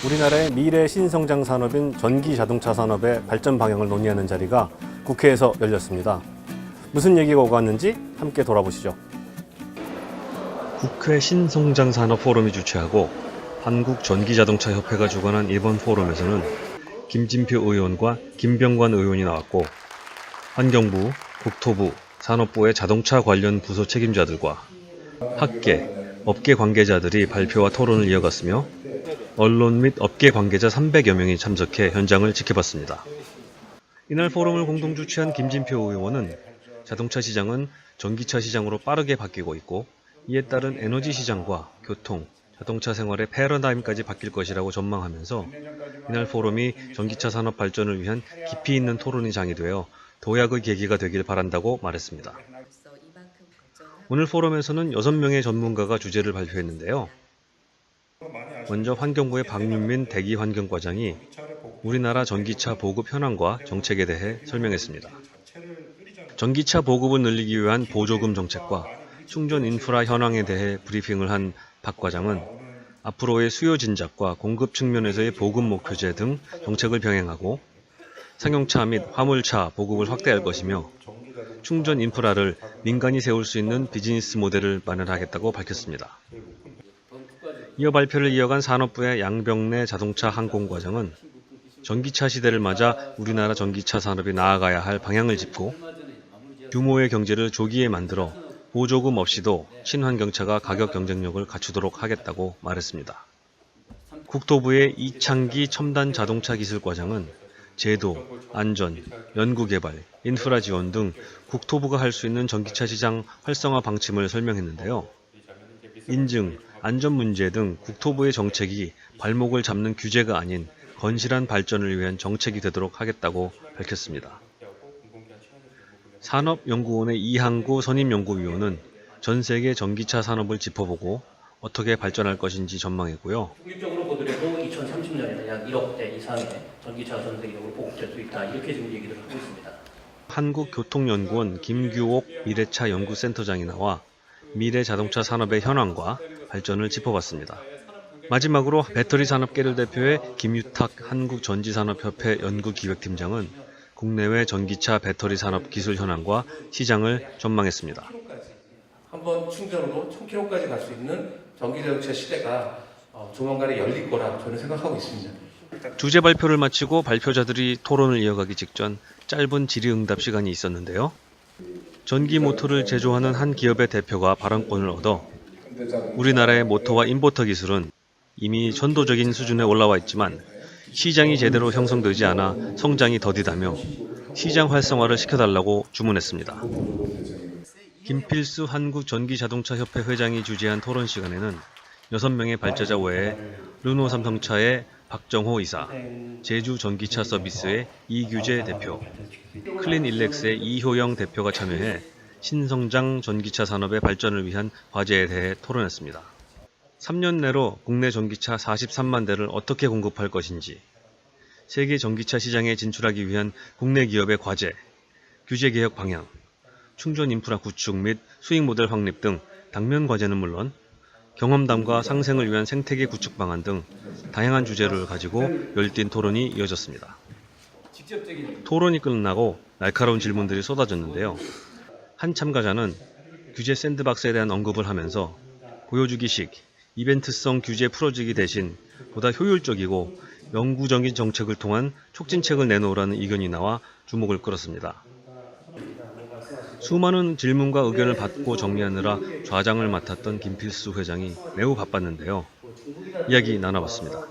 우리나라의 미래 신성장 산업인 전기 자동차 산업의 발전 방향을 논의하는 자리가 국회에서 열렸습니다. 무슨 얘기가 오갔는지 함께 돌아보시죠. 국회 신성장 산업 포럼이 주최하고 한국전기자동차협회가 주관한 이번 포럼에서는 김진표 의원과 김병관 의원이 나왔고 환경부, 국토부, 산업부의 자동차 관련 부서 책임자들과 학계, 업계 관계자들이 발표와 토론을 이어갔으며 언론 및 업계 관계자 300여 명이 참석해 현장을 지켜봤습니다. 이날 포럼을 공동 주최한 김진표 의원은 자동차 시장은 전기차 시장으로 빠르게 바뀌고 있고 이에 따른 에너지 시장과 교통, 자동차 생활의 패러다임까지 바뀔 것이라고 전망하면서 이날 포럼이 전기차 산업 발전을 위한 깊이 있는 토론이 장이되어 도약의 계기가 되길 바란다고 말했습니다. 오늘 포럼에서는 6명의 전문가가 주제를 발표했는데요. 먼저 환경부의 박윤민 대기환경과장이 우리나라 전기차 보급 현황과 정책에 대해 설명했습니다. 전기차 보급을 늘리기 위한 보조금 정책과 충전 인프라 현황에 대해 브리핑을 한 박 과장은 앞으로의 수요 진작과 공급 측면에서의 보급 목표제 등 정책을 병행하고 상용차 및 화물차 보급을 확대할 것이며 충전 인프라를 민간이 세울 수 있는 비즈니스 모델을 마련하겠다고 밝혔습니다. 이어 발표를 이어간 산업부의 양병래 자동차 항공과장은 전기차 시대를 맞아 우리나라 전기차 산업이 나아가야 할 방향을 짚고 규모의 경제를 조기에 만들어 보조금 없이도 친환경차가 가격 경쟁력을 갖추도록 하겠다고 말했습니다. 국토부의 이창기 첨단 자동차 기술과장은 제도, 안전, 연구개발, 인프라 지원 등 국토부가 할 수 있는 전기차 시장 활성화 방침을 설명했는데요. 인증, 안전 문제 등 국토부의 정책이 발목을 잡는 규제가 아닌 건실한 발전을 위한 정책이 되도록 하겠다고 밝혔습니다. 산업연구원의 이항구 선임연구위원은 전 세계 전기차 산업을 짚어보고 어떻게 발전할 것인지 전망했고요. 독립적으로 보더라도 2030년에는 약 1억 대 이상의 전기차가 전 세계적으로 보급될 수 있다. 이렇게 지금 얘기를 하고 있습니다. 한국교통연구원 김규옥 미래차 연구센터장이 나와 미래 자동차 산업의 현황과 발전을 짚어봤습니다. 마지막으로 배터리 산업계를 대표해 김유탁 한국전지산업협회 연구기획팀장은 국내외 전기차 배터리 산업 기술 현황과 시장을 전망했습니다. 한번 충전으로 1000km까지 갈 수 있는 전기자동차 시대가 조만간에 열릴 거라 저는 생각하고 있습니다. 주제 발표를 마치고 발표자들이 토론을 이어가기 직전 짧은 질의응답 시간이 있었는데요. 전기 모터를 제조하는 한 기업의 대표가 발언권을 얻어 우리나라의 모터와 인버터 기술은 이미 전도적인 수준에 올라와 있지만 시장이 제대로 형성되지 않아 성장이 더디다며 시장 활성화를 시켜달라고 주문했습니다. 김필수 한국전기자동차협회 회장이 주재한 토론 시간에는 6명의 발제자 외에 르노 삼성차의 박정호 이사, 제주 전기차 서비스의 이규재 대표, 클린일렉스의 이효영 대표가 참여해 신성장 전기차 산업의 발전을 위한 과제에 대해 토론했습니다. 3년 내로 국내 전기차 43만 대를 어떻게 공급할 것인지, 세계 전기차 시장에 진출하기 위한 국내 기업의 과제, 규제 개혁 방향, 충전 인프라 구축 및 수익 모델 확립 등 당면 과제는 물론 경험담과 상생을 위한 생태계 구축 방안 등 다양한 주제를 가지고 열띤 토론이 이어졌습니다. 토론이 끝나고 날카로운 질문들이 쏟아졌는데요. 한 참가자는 규제 샌드박스에 대한 언급을 하면서 보여주기식, 이벤트성 규제 풀어주기 대신 보다 효율적이고 영구적인 정책을 통한 촉진책을 내놓으라는 의견이 나와 주목을 끌었습니다. 수많은 질문과 의견을 받고 정리하느라 좌장을 맡았던 김필수 회장이 매우 바빴는데요. 이야기 나눠봤습니다.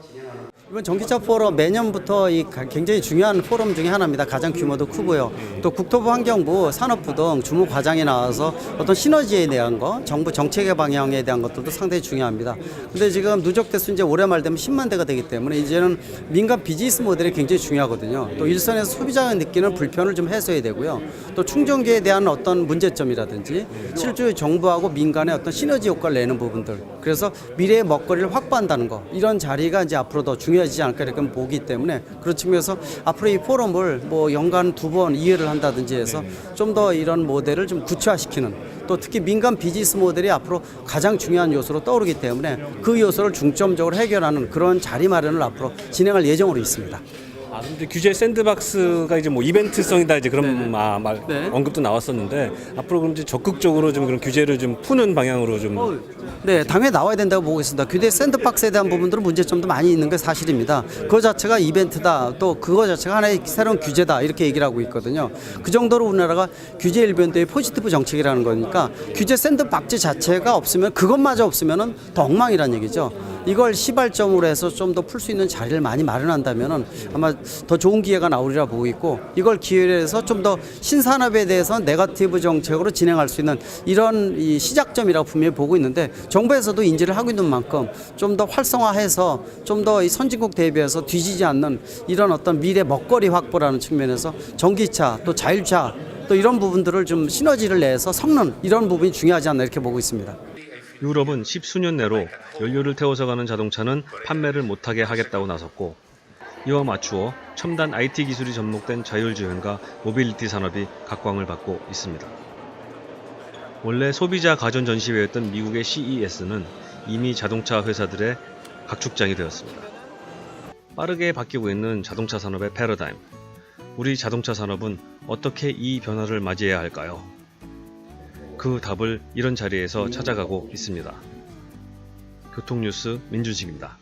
이번 전기차 포럼 매년부터 굉장히 중요한 포럼 중에 하나입니다. 가장 규모도 크고요. 또 국토부, 환경부, 산업부 등 주무 과장이 나와서 어떤 시너지에 대한 거, 정부 정책의 방향에 대한 것들도 상당히 중요합니다. 근데 지금 누적 대수 이제 올해 말 되면 10만 대가 되기 때문에 이제는 민간 비즈니스 모델이 굉장히 중요하거든요. 또 일선에서 소비자가 느끼는 불편을 좀 해소해야 되고요. 또 충전기에 대한 어떤 문제점이라든지 실제 정부하고 민간의 어떤 시너지 효과를 내는 부분들. 그래서 미래의 먹거리를 확보한다는 거. 이런 자리가 이제 앞으로 더 중요하지 않을까 이렇게 보기 때문에 그런 측면에서 앞으로 이 포럼을 뭐 연간 2번 2회를 한다든지 해서 좀 더 이런 모델을 좀 구체화시키는 또 특히 민간 비즈니스 모델이 앞으로 가장 중요한 요소로 떠오르기 때문에 그 요소를 중점적으로 해결하는 그런 자리 마련을 앞으로 진행할 예정으로 있습니다. 아, 근데 규제 샌드박스가 이제 뭐 이벤트성이다 이제 그런 네. 언급도 나왔었는데 앞으로 그럼 이제 적극적으로 좀 그런 규제를 좀 푸는 방향으로 좀 네, 당연히 나와야 된다고 보고 있습니다. 규제 샌드박스에 대한 부분들은 문제점도 많이 있는 게 사실입니다. 그거 자체가 이벤트다, 또 그거 자체가 하나의 새로운 규제다 이렇게 얘기를 하고 있거든요. 그 정도로 우리나라가 규제 일변도의 포지티브 정책이라는 거니까 규제 샌드박스 자체가 없으면 그것마저 없으면은 더 엉망이라는 얘기죠. 이걸 시발점으로 해서 좀 더 풀 수 있는 자리를 많이 마련한다면은 아마 더 좋은 기회가 나오리라 보고 있고, 이걸 기회로 해서 좀 더 신산업에 대해서 네거티브 정책으로 진행할 수 있는 이런 이 시작점이라고 분명히 보고 있는데, 정부에서도 인지를 하고 있는 만큼 좀 더 활성화해서 좀 더 이 선진국 대비해서 뒤지지 않는 이런 어떤 미래 먹거리 확보라는 측면에서 전기차 또 자율차 또 이런 부분들을 좀 시너지를 내서 섞는 이런 부분이 중요하지 않나 이렇게 보고 있습니다. 유럽은 10수년 내로 연료를 태워서 가는 자동차는 판매를 못하게 하겠다고 나섰고, 이와 맞추어 첨단 IT 기술이 접목된 자율주행과 모빌리티 산업이 각광을 받고 있습니다. 원래 소비자 가전 전시회였던 미국의 CES는 이미 자동차 회사들의 각축장이 되었습니다. 빠르게 바뀌고 있는 자동차 산업의 패러다임, 우리 자동차 산업은 어떻게 이 변화를 맞이해야 할까요? 그 답을 이런 자리에서 찾아가고 있습니다. 교통뉴스 민준식입니다.